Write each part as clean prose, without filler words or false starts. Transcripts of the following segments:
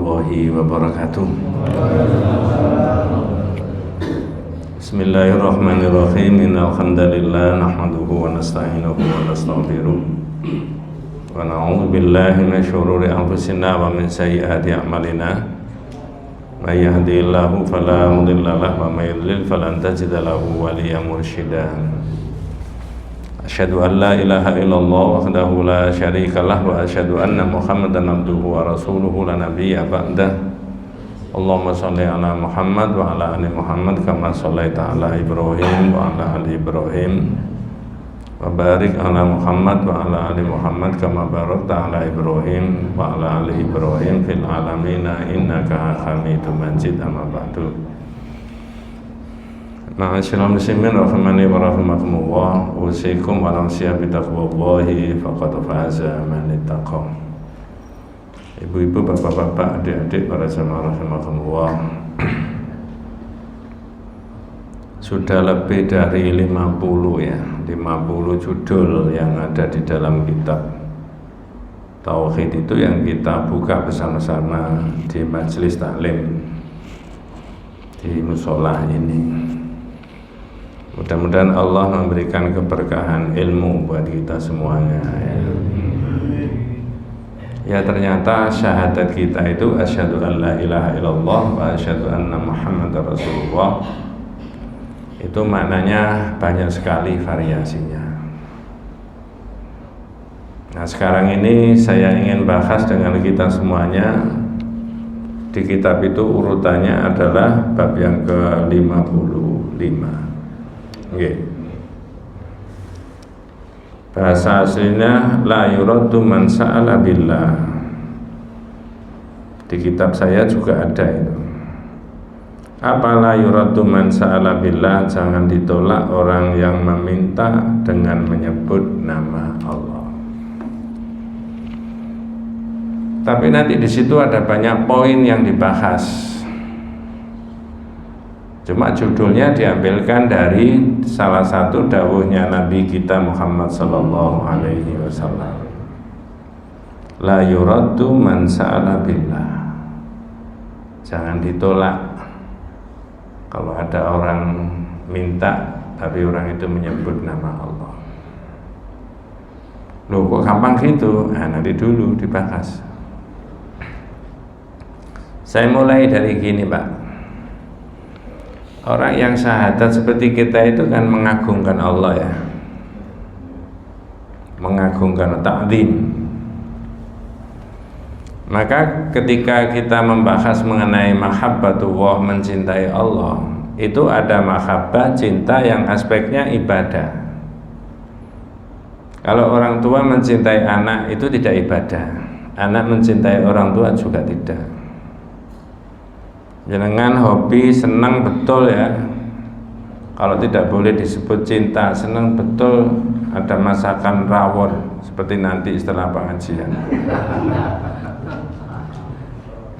warahmatullahi wabarakatuh. Bismillahirrahmanirrahim. Innal hamdalillah nahmaduhu wa nasta'inuhu wa nastaghfiruh. Wa na'udzu billahi min syururi anfusina wa min sayyiati a'malina. May yahdihillahu fala mudilla lahu wa may yudlil falan tajida lahu waliyyan mursyida. Asyhadu an la ilaha illallah wahdahu la syarika lah wa asyhadu anna Muhammadan abduhu wa rasuluhu la nabiyya ba'dah. Allahumma shalli ala Muhammad wa ala ali Muhammad kama shallaita ala Ibrahim wa ala ali Ibrahim wa barik ala Muhammad wa ala ali Muhammad kama barakta ala Ibrahim wa ala ali Ibrahim fil alamin innaka Hamidum Majid. Amma ba'du. Ma'asyiral muslimin rahimani wa rahimakumullah, usikum wa nafsiya bi taqwallahi faqad faza man ittaqa. Ibu-ibu, bapak-bapak, adik-adik, para jamaah rahimakumullah, sudah lebih dari 50 judul yang ada di dalam kitab Tauhid itu yang kita buka bersama-sama di majelis taklim di musola ini. Mudah-mudahan Allah memberikan keberkahan ilmu buat kita semuanya ya. Ternyata syahadat kita itu asyhadu an la ilaha illallah wa asyhadu anna Muhammadar Rasulullah. Itu maknanya banyak sekali variasinya. Nah, sekarang ini saya ingin bahas dengan kita semuanya. Di kitab itu urutannya adalah bab yang ke-55. Okay. Bahasa aslinya la yuraddu man sa'ala billah. Di kitab saya juga ada itu. Apa la yuraddu man sa'ala billah? Jangan ditolak orang yang meminta dengan menyebut nama Allah. Tapi nanti di situ ada banyak poin yang dibahas. Cuma judulnya diambilkan dari salah satu dawuhnya Nabi kita Muhammad sallallahu alaihi wasallam. La yuraddu man sa'ala billah. Jangan ditolak kalau ada orang minta tapi orang itu menyebut nama Allah. Loh, kok gampang gitu? Nah, nanti dulu dibahas. Saya mulai dari gini, Pak. Orang yang syahadat seperti kita itu kan mengagungkan Allah ya, mengagungkan, ta'zim. Maka ketika kita membahas mengenai mahabbatullah, mencintai Allah, itu ada mahabbah, cinta yang aspeknya ibadah. Kalau orang tua mencintai anak itu tidak ibadah, anak mencintai orang tua juga tidak. Jenengan hobi senang betul ya, kalau tidak boleh disebut cinta, senang betul ada masakan rawon seperti nanti setelah pengajian.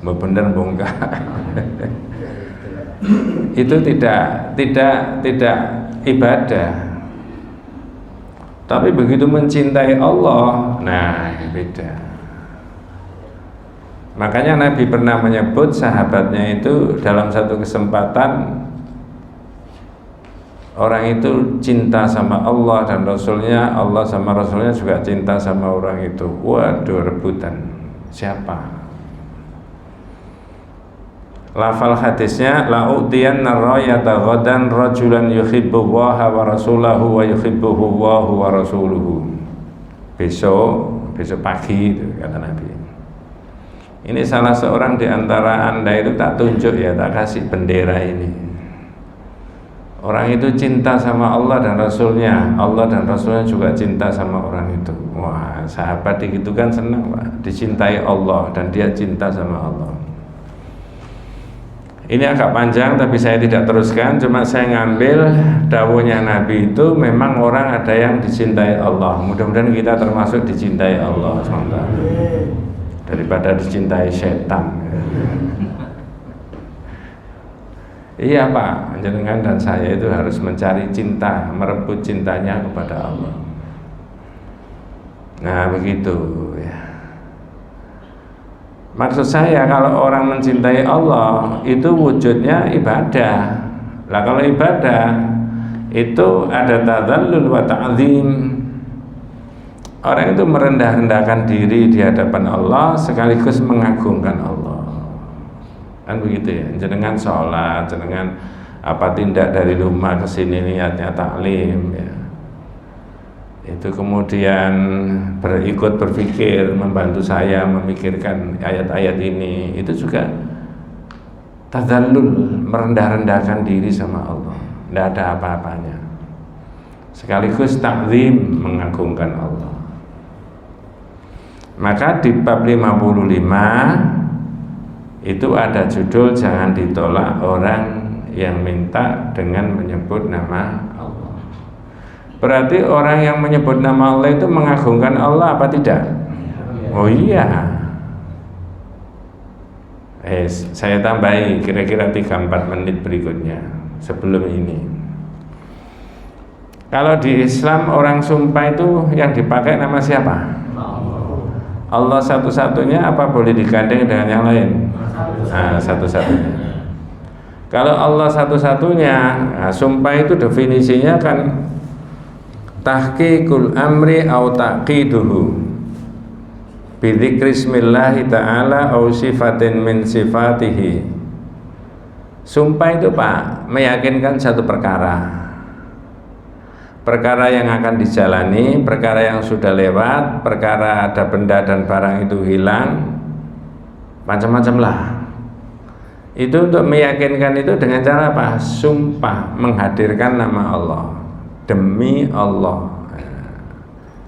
Bener bongkar. Itu tidak ibadah. Tapi begitu mencintai Allah, nah beda. Makanya Nabi pernah menyebut sahabatnya itu dalam satu kesempatan, orang itu cinta sama Allah dan Rasulnya, Allah sama Rasulnya juga cinta sama orang itu. Waduh, rebutan siapa? Lafal hadisnya, la'u'tiyanna rayata ghadan rajulan yuhibbullaha wa rasulahu wa yuhibbuhu wa rasuluhu. Besok pagi itu kata Nabi. Ini salah seorang di antara Anda itu tak tunjuk ya, tak kasih bendera ini. Orang itu cinta sama Allah dan Rasulnya, Allah dan Rasulnya juga cinta sama orang itu. Wah, sahabat itu kan senang, Pak, dicintai Allah dan dia cinta sama Allah. Ini agak panjang tapi saya tidak teruskan, cuma saya ngambil dawuhnya Nabi itu memang orang ada yang dicintai Allah. Mudah-mudahan kita termasuk dicintai Allah SWT, daripada dicintai setan. Iya Pak, jenengan dan saya itu harus mencari cinta, merebut cintanya kepada Allah. Nah begitu ya. Maksud saya kalau orang mencintai Allah itu wujudnya ibadah. Lah kalau ibadah itu ada tadzallul wa ta'zim. Orang itu merendah-rendahkan diri di hadapan Allah sekaligus mengagungkan Allah. Kan begitu ya. Jenengan sholat, jenengan tindak dari rumah ke sini niatnya taklim ya. Itu kemudian ikut berpikir, membantu saya memikirkan ayat-ayat ini, itu juga tadzallul, merendah-rendahkan diri sama Allah, tidak ada apa-apanya, sekaligus takzim, mengagungkan Allah. Maka di bab 55 itu ada judul jangan ditolak orang yang minta dengan menyebut nama Allah. Berarti orang yang menyebut nama Allah itu mengagungkan Allah apa tidak? Oh iya. Saya tambahi kira-kira 3-4 menit berikutnya sebelum ini. Kalau di Islam orang sumpah itu yang dipakai nama siapa? Allah satu-satunya apa boleh digandeng dengan yang lain? Nah, satu-satunya. Kalau Allah satu-satunya, nah, sumpah itu definisinya kan tahqiqul amri au taqiduhu bi dzikrismillahi ta'ala au sifatin min sifatihi. Sumpah itu Pak, meyakinkan satu perkara yang akan dijalani, perkara yang sudah lewat, perkara ada benda dan barang itu hilang, macam-macam lah. Itu untuk meyakinkan itu dengan cara apa? Sumpah, menghadirkan nama Allah. Demi Allah,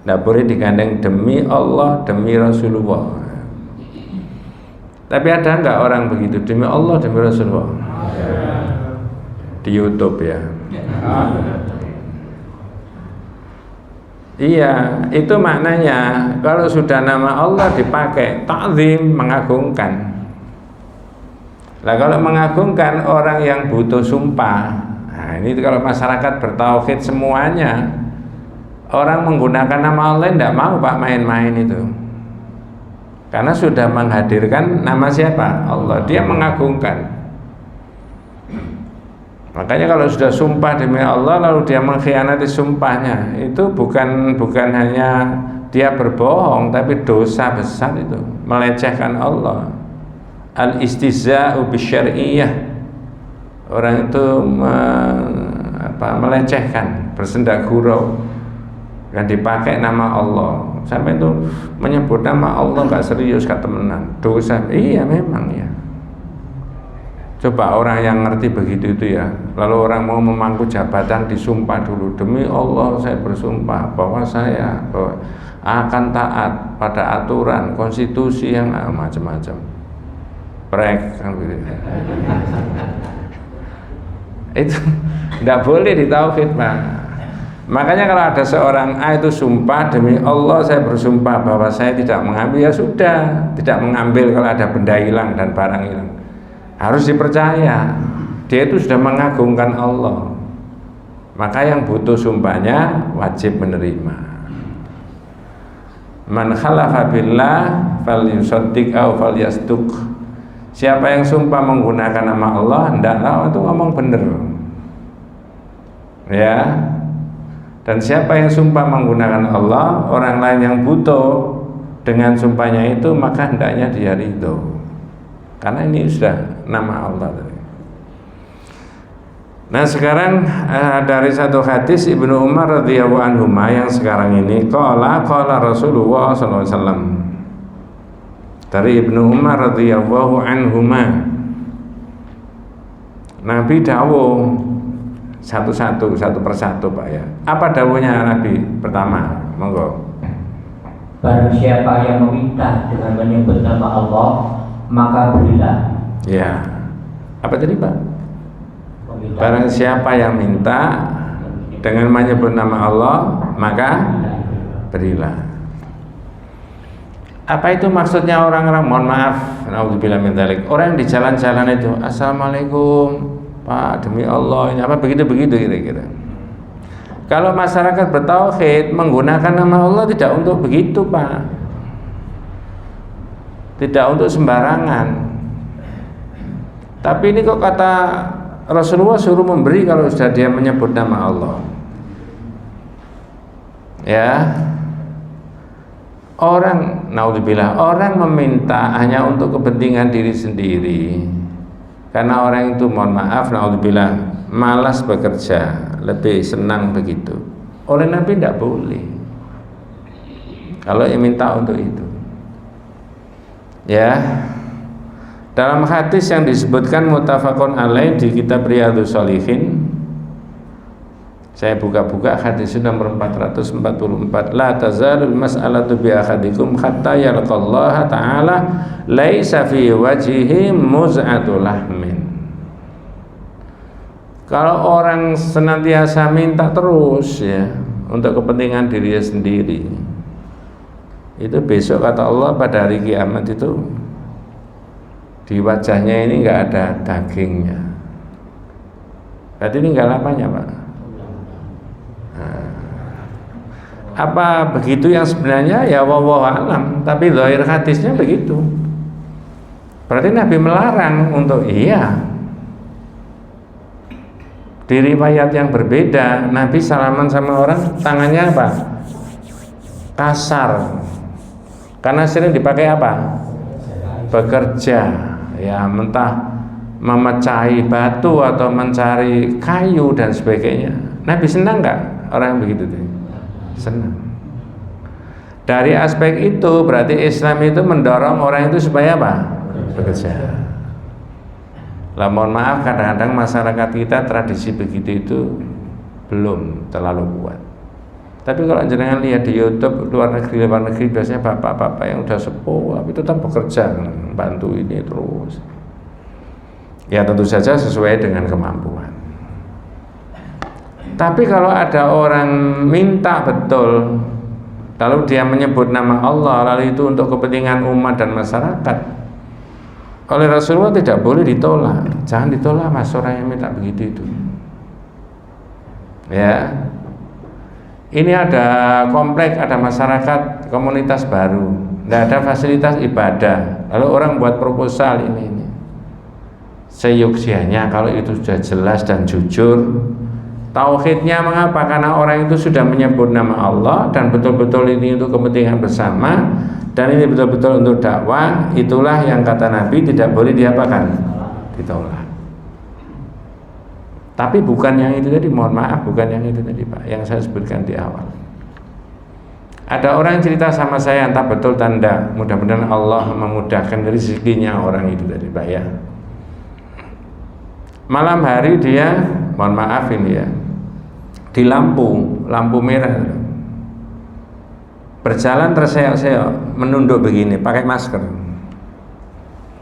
tidak boleh digandeng demi Allah, demi Rasulullah. Tapi ada enggak orang begitu, demi Allah, demi Rasulullah? Di YouTube ya. Iya, itu maknanya kalau sudah nama Allah dipakai, ta'zim, mengagungkan. Nah kalau mengagungkan orang yang butuh sumpah, nah ini kalau masyarakat bertauhid semuanya, orang menggunakan nama Allah tidak mau Pak main-main itu, karena sudah menghadirkan nama siapa? Allah, dia mengagungkan. Makanya kalau sudah sumpah demi Allah lalu dia mengkhianati sumpahnya, itu bukan hanya dia berbohong, tapi dosa besar itu, melecehkan Allah. Al-istihza'u bisyar'iyyah, orang itu melecehkan, bersenda gurau, dan dipakai nama Allah, sampai itu menyebut nama Allah nggak serius, nggak temenan, dosa. Iya memang ya. Coba orang yang ngerti begitu itu ya, lalu orang mau memangku jabatan disumpah dulu, demi Allah saya bersumpah bahwa saya akan taat pada aturan konstitusi yang macam-macam. Prek kan begitu. Itu tidak boleh ditauhid Pak. Makanya kalau ada seorang itu sumpah demi Allah saya bersumpah bahwa saya tidak mengambil, ya sudah, tidak mengambil kalau ada benda hilang dan barang hilang. Harus dipercaya, dia itu sudah mengagungkan Allah. Maka yang butuh sumpahnya wajib menerima. Man khalafa billah falyusaddiq aw falyasduq. Siapa yang sumpah menggunakan nama Allah, hendaklah itu ngomong benar. Ya. Dan siapa yang sumpah menggunakan Allah, orang lain yang butuh dengan sumpahnya itu, maka hendaknya dia ridho. Karena ini sudah nama Allah. Nah sekarang dari satu hadis Ibnu Umar radhiyallahu anhu yang sekarang ini qala Rasulullah sallallahu alaihi wasallam. Dari Ibnu Umar radhiyallahu anhu, Nabi dawuh satu persatu Pak ya. Apa dawuhnya Nabi? Pertama, monggo. Barang siapa yang meminta dengan menyebut nama Allah, maka berilah. Ya. Apa tadi Pak? Barang siapa yang minta dengan menyebut nama Allah, maka berilah. Apa itu maksudnya orang-orang? Mohon maaf, naudzubillah min dzalik. Orang yang di jalan-jalan itu, assalamualaikum Pak, demi Allah ini apa begitu kira-kira. Kalau masyarakat bertauhid menggunakan nama Allah tidak untuk begitu Pak. tidak untuk sembarangan. Tapi ini kok kata Rasulullah suruh memberi kalau sudah dia menyebut nama Allah. Ya, orang, naudzubillah, orang meminta hanya untuk kepentingan diri sendiri. Karena orang itu, mohon maaf, naudzubillah, malas bekerja, lebih senang begitu. Oleh Nabi tidak boleh. Kalau yang minta untuk itu, ya. Dalam hadis yang disebutkan muttafaqun alaih di kitab Riyadhus Shalihin, saya buka-buka hadis nomor 444, la tazalul mas'alatu bi ahadikum hatta yalqallaha ta'ala laisa fi wajhihi muz'atu lahmin. Kalau orang senantiasa minta terus ya untuk kepentingan dirinya sendiri, itu besok kata Allah pada hari kiamat itu di wajahnya ini nggak ada dagingnya. Berarti tinggal apanya, Pak? Apa begitu yang sebenarnya? Ya wallahu alam, tapi zahir hadisnya begitu. Berarti Nabi melarang untuk iya. Di riwayat yang berbeda, Nabi salaman sama orang tangannya apa? Kasar. Karena sering dipakai apa? Bekerja. Ya, mentah memecahi batu atau mencari kayu dan sebagainya. Nabi senang nggak orang yang begitu tuh? Senang. Dari aspek itu berarti Islam itu mendorong orang itu supaya apa? Bekerja. Lah mohon maaf, kadang-kadang masyarakat kita tradisi begitu itu belum terlalu kuat. Tapi kalau jenengan lihat di YouTube luar negeri biasanya bapak-bapak yang udah sepuh itu tetap bekerja, bantu ini terus. Ya tentu saja sesuai dengan kemampuan. Tapi kalau ada orang minta betul, lalu dia menyebut nama Allah, lalu itu untuk kepentingan umat dan masyarakat, oleh Rasulullah tidak boleh ditolak. Jangan ditolak mas orang yang minta begitu itu. Ya, ini ada komplek, ada masyarakat, komunitas baru, tidak ada fasilitas ibadah, lalu orang buat proposal ini. Seyuksianya kalau itu sudah jelas dan jujur. Tauhidnya mengapa? Karena orang itu sudah menyebut nama Allah dan betul-betul ini untuk kepentingan bersama dan ini betul-betul untuk dakwah. Itulah yang kata Nabi tidak boleh diapakan? Ditolak. Tapi bukan yang itu tadi, mohon maaf, bukan yang itu tadi Pak, yang saya sebutkan di awal. Ada orang cerita sama saya, entah betul tanda, mudah-mudahan Allah memudahkan rezekinya orang itu tadi Pak ya. Malam hari dia, mohon maaf ini ya, di lampu merah, berjalan terseok-seok, menunduk begini, pakai masker,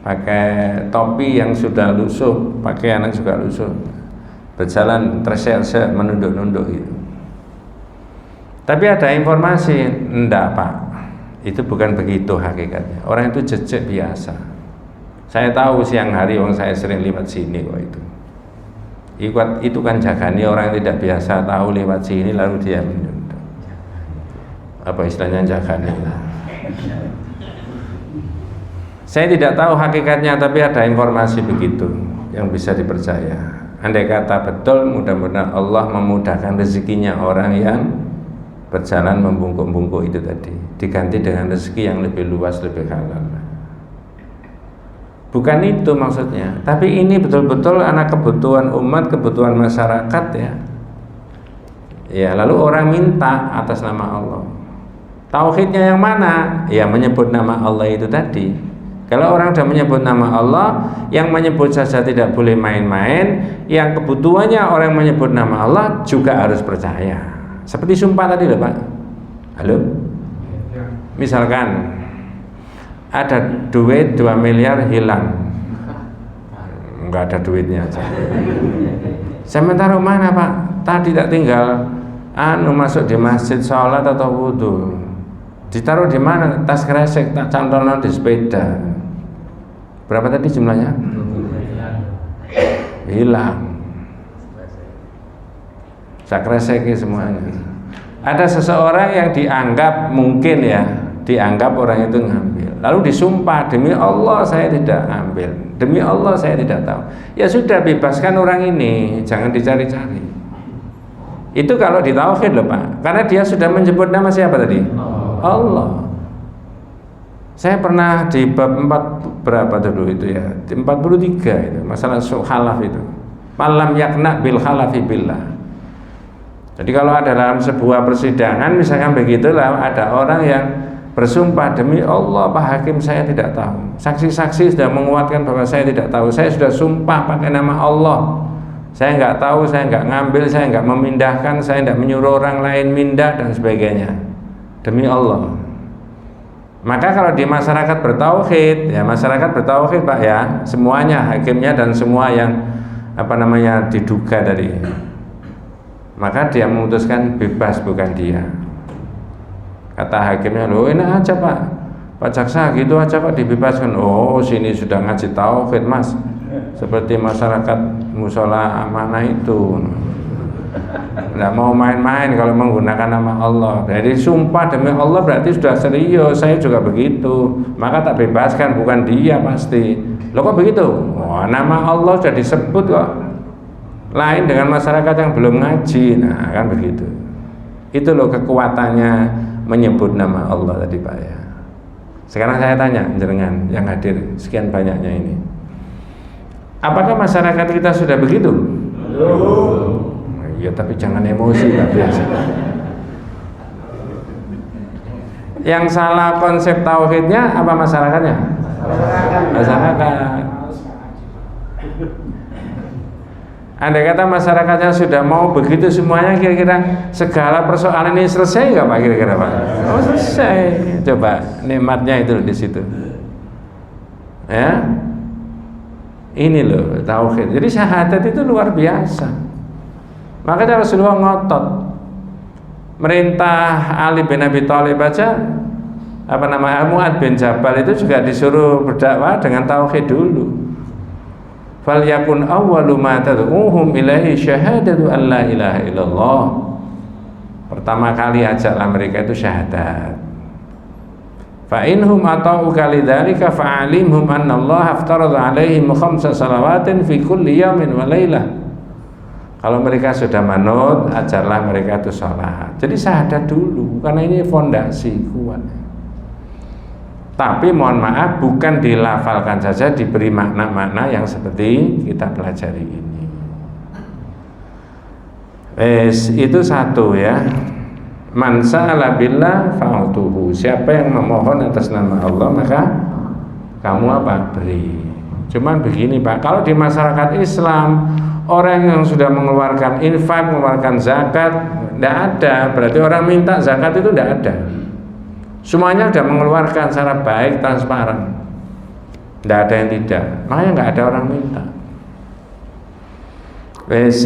pakai topi yang sudah lusuh, pakaian yang juga lusuh, berjalan terseok-seok, menunduk-nunduk gitu. Tapi ada informasi, enggak Pak, itu bukan begitu hakikatnya. Orang itu jejak biasa. Saya tahu siang hari orang saya sering lewat sini kok itu. Itu kan jagani orang yang tidak biasa tahu lewat sini lalu dia menunduk. Apa istilahnya jagani? Saya tidak tahu hakikatnya, tapi ada informasi begitu yang bisa dipercaya. Andai kata betul, mudah-mudahan Allah memudahkan rezekinya orang yang berjalan membungkuk-bungkuk itu tadi, diganti dengan rezeki yang lebih luas, lebih halal. Bukan itu maksudnya, tapi ini betul-betul anak kebutuhan umat, kebutuhan masyarakat ya. Ya, lalu orang minta atas nama Allah. Tauhidnya yang mana? Ya menyebut nama Allah itu tadi. Kalau orang sudah menyebut nama Allah, yang menyebut saja tidak boleh main-main, yang kebutuhannya orang menyebut nama Allah juga harus percaya. Seperti sumpah tadi loh Pak. Halo? Misalkan ada duit 2 miliar hilang, enggak ada duitnya. Saya taruh mana Pak? Tadi tak tinggal masuk di masjid sholat atau wudhu. Ditaruh di mana? Tas kresek, tak cantolno di sepeda. Berapa tadi jumlahnya? Hilang. Saya kreseki semuanya. Ada seseorang yang dianggap mungkin ya dianggap orang itu ngambil. Lalu disumpah, demi Allah saya tidak ambil, demi Allah saya tidak tahu. Ya sudah, bebaskan orang ini, jangan dicari-cari. Itu kalau di tauhid loh Pak, karena dia sudah menyebut nama siapa tadi? Allah. Saya pernah di bab 4 berapa dulu itu ya, di 43 itu, masalah halaf itu. Malam yakna bil halafi billah. Jadi kalau ada dalam sebuah persidangan misalkan begitulah, ada orang yang bersumpah, demi Allah Pak Hakim saya tidak tahu, saksi-saksi sudah menguatkan bahwa saya tidak tahu, saya sudah sumpah pakai nama Allah, saya nggak tahu, saya nggak ngambil, saya nggak memindahkan, saya nggak menyuruh orang lain mindah dan sebagainya, demi Allah. Maka kalau di masyarakat bertauhid, ya masyarakat bertauhid Pak ya, semuanya, hakimnya dan semua yang diduga dari, maka dia memutuskan bebas, bukan dia. Kata hakimnya, loh enak aja Pak Jaksa gitu aja Pak dibebaskan. Oh sini sudah ngaji tauhid Mas, seperti masyarakat musola amanah itu, nggak mau main-main kalau menggunakan nama Allah. Jadi sumpah demi Allah berarti sudah serius, saya juga begitu, maka tak bebaskan, bukan dia pasti. Loh kok begitu? Oh, nama Allah sudah disebut kok, lain dengan masyarakat yang belum ngaji. Nah kan begitu. Itu loh kekuatannya menyebut nama Allah tadi Pak ya. Sekarang saya tanya jenengan yang hadir sekian banyaknya ini, apakah masyarakat kita sudah begitu? Ya tapi jangan emosi Pak biasa. Yang salah konsep tauhidnya apa masyarakatnya? Masyarakat. Andai kata masyarakatnya sudah mau begitu semuanya, kira-kira segala persoalan ini selesai nggak Pak kira-kira Pak? Oh selesai. Coba nikmatnya itu di situ. Ya, ini loh tauhid. Jadi syahadat itu luar biasa. Makanya Rasulullah ngotot, merintah Ali bin Abi Thalib aja, Mu'adz bin Jabal itu juga disuruh berdakwah dengan tauhid dulu. Falyakun awwalu ma tad'uhum ilaihi syahadatu an la ilaha illallah. Pertama kali ajaklah mereka itu syahadat. Fa inhum ata'uka lidzalika fa'alimhum anna Allah aftarada 'alaihim khamsa salawatin fi kulli yawmin wa lailah. Kalau mereka sudah manut, ajarlah mereka itu salat. Jadi syahadat dulu, karena ini fondasi kuat. Tapi mohon maaf, bukan dilafalkan saja, diberi makna-makna yang seperti kita pelajari ini. Itu satu ya. Man sa'ala billah fa'utuhu. Siapa yang memohon atas nama Allah, maka kamu beri. Cuman begini Pak, kalau di masyarakat Islam orang yang sudah mengeluarkan infak, mengeluarkan zakat, tidak ada. Berarti orang minta zakat itu tidak ada. Semuanya sudah mengeluarkan secara baik, transparan, tidak ada yang tidak, makanya nggak ada orang minta.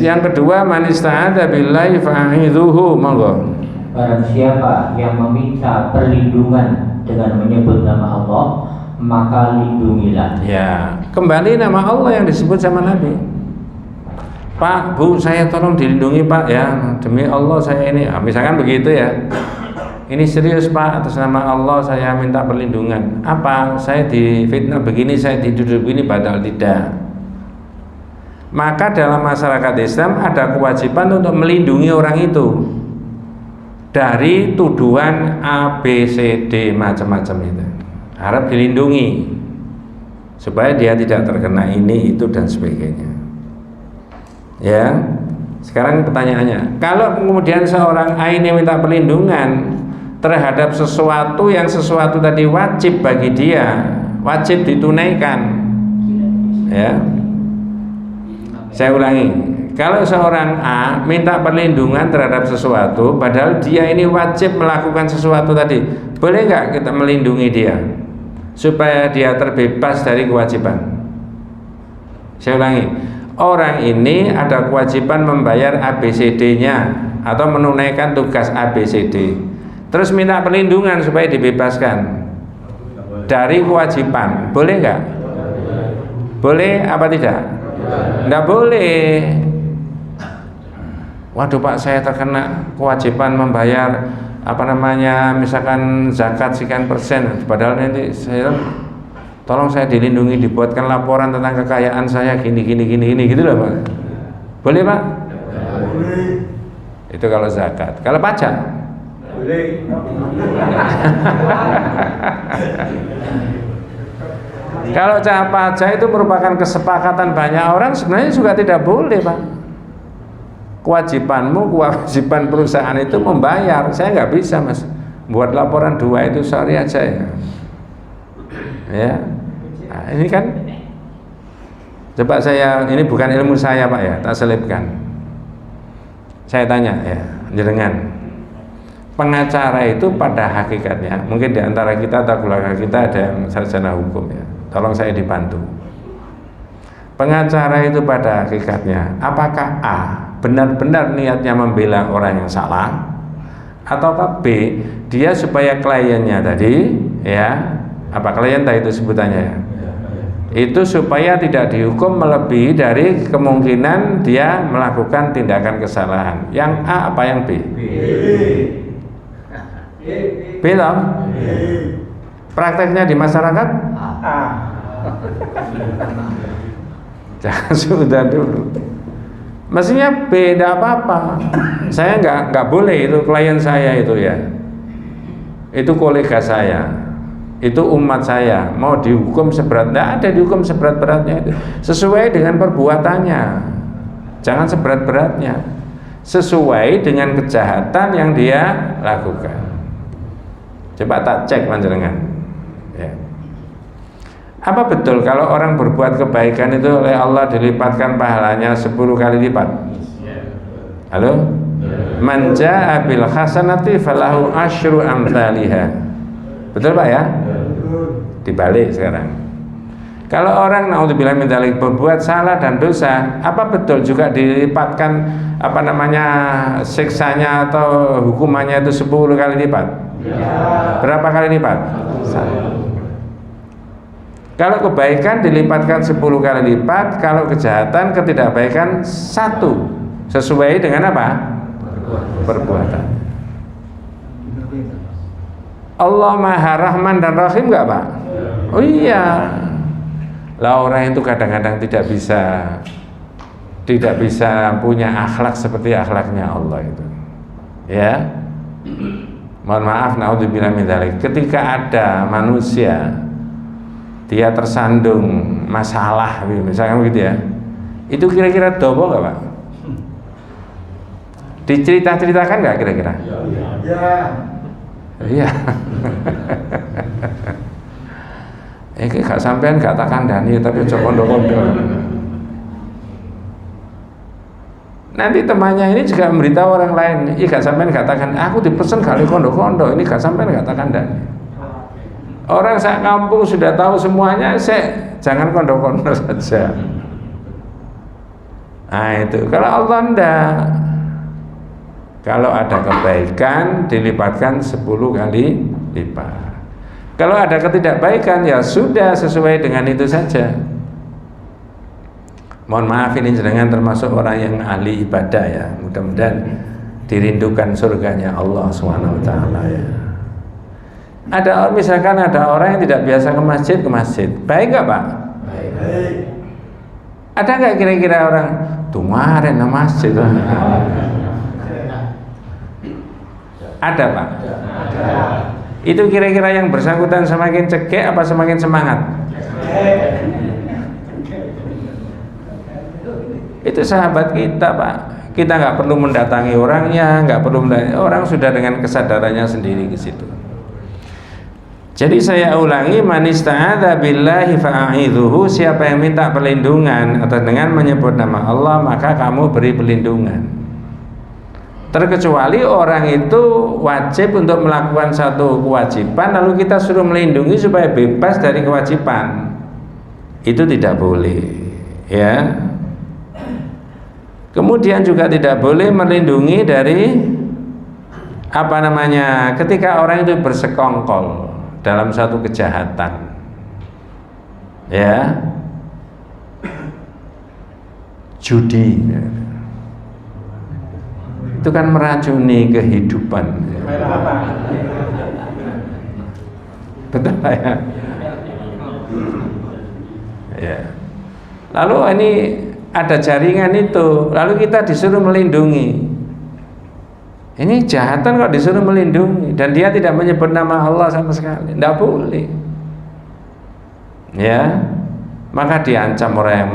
Yang kedua, man ista'adza billahi fa'idhuhu, monggo. Barang siapa yang meminta perlindungan dengan menyebut nama Allah, maka lindungilah. Ya, kembali nama Allah yang disebut sama Nabi. Pak, Bu, saya tolong dilindungi Pak ya, demi Allah saya ini, misalkan begitu ya. Ini serius Pak, atas nama Allah saya minta perlindungan. Apa? Saya difitnah begini, saya dituduh begini, padahal tidak. Maka dalam masyarakat Islam ada kewajiban untuk melindungi orang itu dari tuduhan A, B, C, D macam-macam itu. Harap dilindungi supaya dia tidak terkena ini, itu dan sebagainya. Ya. Sekarang pertanyaannya, kalau kemudian seorang A ini minta perlindungan terhadap sesuatu yang sesuatu tadi wajib bagi dia, wajib ditunaikan, ya. Saya ulangi, kalau seorang A minta perlindungan terhadap sesuatu padahal dia ini wajib melakukan sesuatu tadi, boleh nggak kita melindungi dia supaya dia terbebas dari kewajiban? Saya ulangi, orang ini ada kewajiban membayar ABCD-nya atau menunaikan tugas ABCD, terus minta perlindungan supaya dibebaskan dari kewajiban, boleh nggak? Boleh apa tidak? Nggak boleh. Waduh Pak, saya terkena kewajiban membayar apa namanya, misalkan zakat sekian persen, padahal nanti saya tolong saya dilindungi, dibuatkan laporan tentang kekayaan saya gini gitu loh Pak. Boleh Pak? Boleh. Itu kalau zakat. Kalau pajak? Boleh. Kalau cara pajak itu merupakan kesepakatan banyak orang, sebenarnya juga tidak boleh Pak. Kewajibanmu, kewajiban perusahaan itu membayar. Saya nggak bisa Mas buat laporan 2 itu, sorry aja ya. Ya, nah, ini kan coba saya, ini bukan ilmu saya Pak ya, tak selipkan. Saya tanya ya, jenengan, pengacara itu pada hakikatnya, mungkin diantara kita atau keluarga kita ada yang sarjana hukum ya, tolong saya dibantu. Pengacara itu pada hakikatnya, apakah A benar-benar niatnya membela orang yang salah, ataukah B dia supaya kliennya tadi ya, apa klien tadi itu sebutannya ya, itu supaya tidak dihukum melebihi dari kemungkinan dia melakukan tindakan kesalahan. Yang A apa yang B? B toh? Prakteknya di masyarakat? Jangan sudah dulu. Mestinya beda apa-apa. Saya nggak boleh itu klien saya itu ya. Itu kolega saya. Itu umat saya. Mau dihukum seberat, nggak ada dihukum seberat-beratnya itu. Sesuai dengan perbuatannya. Jangan seberat-beratnya. Sesuai dengan kejahatan yang dia lakukan. Coba tak cek panjenengan. Ya. Apa betul kalau orang berbuat kebaikan itu oleh Allah dilipatkan pahalanya 10 kali lipat? Halo? Man jaa bil hasanati falahu asyru amsalihha. Betul Pak ya? Dibalik sekarang. Kalau orang naudzubillah min dzalik berbuat salah dan dosa, apa betul juga dilipatkan apa namanya siksanya atau hukumannya itu 10 kali lipat? Berapa kali lipat? 1. Kalau kebaikan dilipatkan 10 kali lipat, kalau kejahatan, ketidakbaikan 1. Sesuai dengan apa? Perbuatan. Allah Maha Rahman dan Rahim enggak Pak? Oh iya. Lah orang itu kadang-kadang tidak bisa punya akhlak seperti akhlaknya Allah itu. Ya. Mohon maaf, naudzubillah min dzalik. Ketika ada manusia dia tersandung masalah misalkan begitu ya, itu kira-kira dobo nggak Pak? Diceritakan nggak kira-kira? Ya. Iya. Gak sampean gak tak kandani tapi cok kondo-kondo. Nanti temannya ini juga memberitahu orang lain, gak sampean gak tak kandani, aku dipesen kali kondo-kondo, ini gak sampean gak tak kandani. Orang sak kampung sudah tahu semuanya, jangan kondo-kondo saja. Nah itu, kalau Allah enggak. Kalau ada kebaikan dilipatkan 10 kali lipat. Kalau ada ketidakbaikan ya sudah sesuai dengan itu saja. Mohon maaf ini jenengan termasuk orang yang ahli ibadah ya. Mudah-mudahan dirindukan surganya Allah SWT ya. Misalkan ada orang yang tidak biasa ke masjid, baik nggak Pak? Baik. Ada nggak kira-kira orang kemarin ke masjid? Ada Pak? Ada. Itu kira-kira yang bersangkutan semakin cekek apa semakin semangat? Itu sahabat kita Pak. Kita nggak perlu mendatangi orangnya, nggak perlu orang sudah dengan kesadarannya sendiri ke situ. Jadi saya ulangi, man ista'adza billahi fa'idhuhu, siapa yang minta perlindungan atau dengan menyebut nama Allah maka kamu beri perlindungan. Terkecuali orang itu wajib untuk melakukan satu kewajiban lalu kita suruh melindungi supaya bebas dari kewajiban. Itu tidak boleh, ya. Kemudian juga tidak boleh melindungi dari apa namanya, ketika orang itu bersekongkol dalam satu kejahatan, ya, judi, itu itu kan meracuni kehidupan. Betul ya? Ya. Lalu ini ada jaringan itu, lalu kita disuruh melindungi. Ini kejahatan kok disuruh melindungi, dan dia tidak menyebut nama Allah sama sekali, tidak boleh. Ya, maka diancam orang yang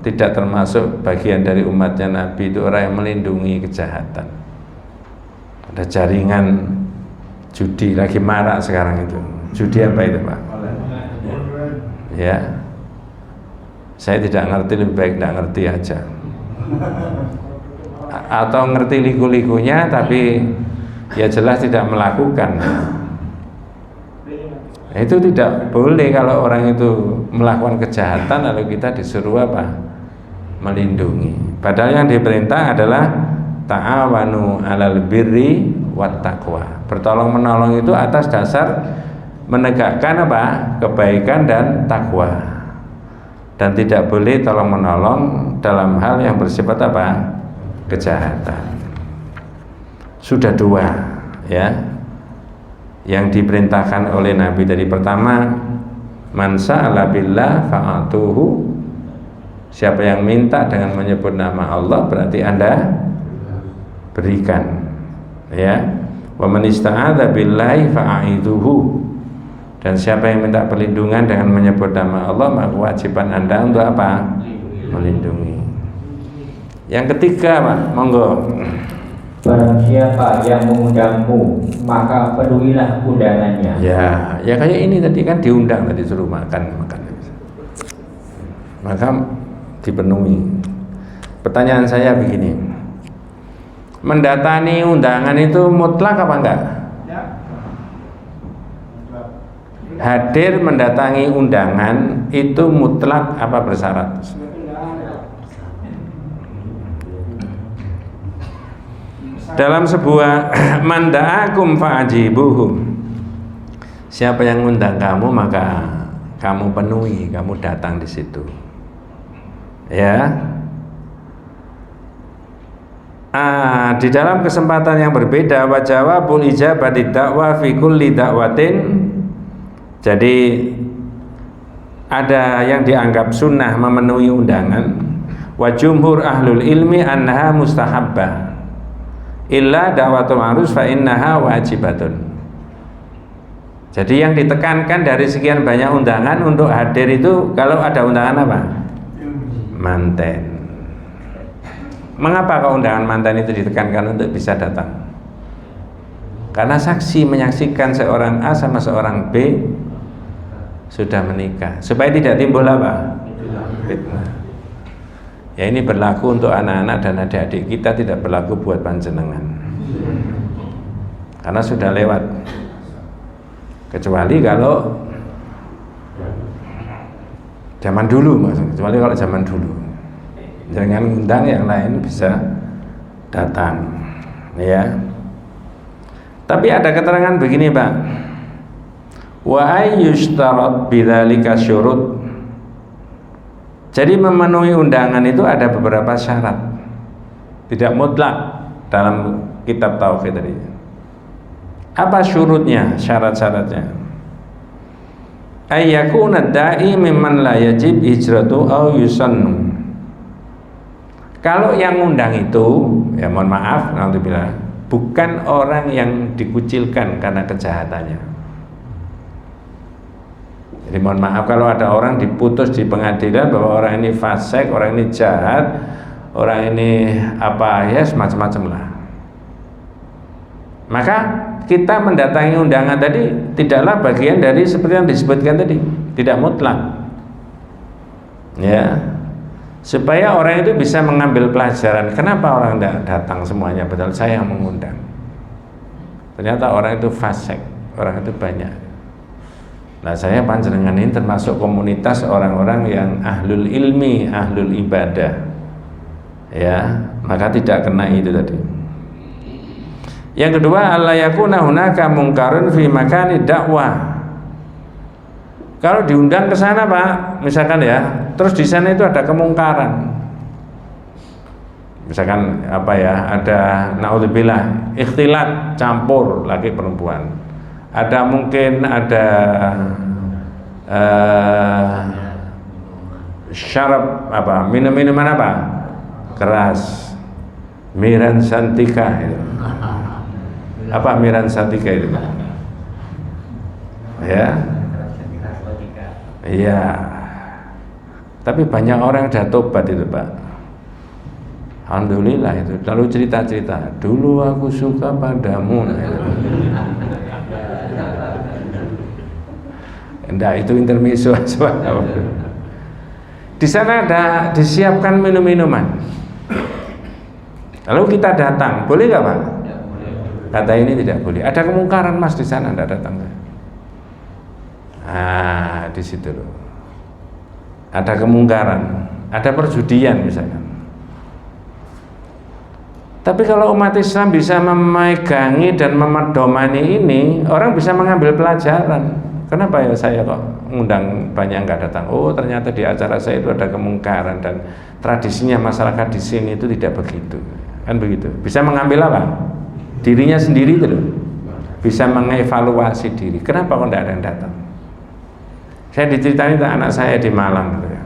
tidak termasuk bagian dari umatnya Nabi itu orang yang melindungi kejahatan. Ada jaringan judi lagi marak sekarang itu. Judi apa itu, Pak? Ya, saya tidak ngerti, lebih baik tidak ngerti aja. Atau ngerti liku-likunya tapi ya jelas tidak melakukan. Itu tidak boleh kalau orang itu melakukan kejahatan lalu kita disuruh apa? Melindungi. Padahal yang diperintah adalah ta'awanu 'alal birri wat taqwa. Bertolong menolong itu atas dasar menegakkan apa? Kebaikan dan takwa. Dan tidak boleh tolong menolong dalam hal yang bersifat apa? Kejahatan. Sudah dua ya yang diperintahkan oleh Nabi dari pertama, man sa'ala billah fa'atuhu, siapa yang minta dengan menyebut nama Allah berarti Anda berikan ya. Wa man ista'adza billahi fa'idhuhu, dan siapa yang minta perlindungan dengan menyebut nama Allah maka kewajiban Anda untuk apa? Melindungi. Yang ketiga, Pak, monggo. Barang siapa yang mengundangmu maka penuhilah undangannya. Ya kayak ini tadi kan diundang tadi suruh makan. Maka dipenuhi. Pertanyaan saya begini. Mendatangi undangan itu mutlak apa enggak? Hadir mendatangi undangan itu mutlak apa bersyarat? Dalam sebuah manda'akum fa'ajibuhum, siapa yang ngundang kamu maka kamu penuhi, kamu datang di situ. Ya. Di dalam kesempatan yang berbeda wa jawabul ijabati da'wa fi kulli da'watin. Jadi ada yang dianggap sunnah memenuhi undangan, wa jumhur ahlul ilmi annaha mustahabbah illa da'watul arus fa innaha wajibatun. Jadi yang ditekankan dari sekian banyak undangan untuk hadir itu kalau ada undangan apa? Manten. Mengapa kok undangan manten itu ditekankan untuk bisa datang? Karena saksi menyaksikan seorang A sama seorang B sudah menikah, supaya tidak timbul apa? Fitnah. Ya ini berlaku untuk anak-anak dan adik-adik kita, tidak berlaku buat panjenengan karena sudah lewat. Kecuali kalau zaman dulu, maksudnya kecuali kalau zaman dulu jangan undang yang lain bisa datang ya. Tapi ada keterangan begini, Pak, wa ayyushtarat bidzalika syurut. Jadi memenuhi undangan itu ada beberapa syarat, tidak mutlak dalam kitab tauhid tadi. Apa syurutnya, syarat-syaratnya? Ayyakuna da'i mimman la yajib hijratu aw yusannu. Kalau yang undang itu, ya mohon maaf, naudzubillah, bukan orang yang dikucilkan karena kejahatannya. Jadi mohon maaf kalau ada orang diputus di pengadilan bahwa orang ini fasik, orang ini jahat, orang ini apa ya semacam-macam lah. Maka kita mendatangi undangan tadi tidaklah bagian dari seperti yang disebutkan tadi, tidak mutlak. Ya. Supaya orang itu bisa mengambil pelajaran, kenapa orang tidak datang semuanya padahal saya yang mengundang. Ternyata orang itu fasik, orang itu banyak. Nah saya panjenengan ini termasuk komunitas orang-orang yang ahlul ilmi, ahlul ibadah ya, maka tidak kena itu tadi. Yang kedua, alla yakuna hunaka mungkarun fi makani dakwah. Kalau diundang ke sana, Pak, misalkan ya, terus di sana itu ada kemungkaran. Misalkan apa ya, ada naudzubillah ikhtilat, campur laki perempuan. Ada mungkin ada syarab apa, minuman apa? Keras. Miran santika itu. Apa miran santika itu? Ya. Iya. Tapi banyak orang sudah tobat itu, Pak. Alhamdulillah itu. Lalu cerita-cerita, dulu aku suka padamu. Nah, itu. Enggak, itu intermezzo. Di sana ada disiapkan minum-minuman. Lalu kita datang, boleh nggak, Pak? Kata ini tidak boleh. Ada kemungkaran, Mas, di sana, enggak datang. Ah, di situ loh. Ada kemungkaran, ada perjudian misalkan. Tapi kalau umat Islam bisa memegangi dan memedomani ini, orang bisa mengambil pelajaran. Kenapa ya saya kok ngundang banyak nggak datang? Oh, ternyata di acara saya itu ada kemungkaran dan tradisinya masyarakat di sini itu tidak begitu. Kan begitu. Bisa mengambil apa? Dirinya sendiri itu loh. Bisa mengevaluasi diri. Kenapa kok tidak ada yang datang? Saya diceritain ke anak saya di Malang gitu ya.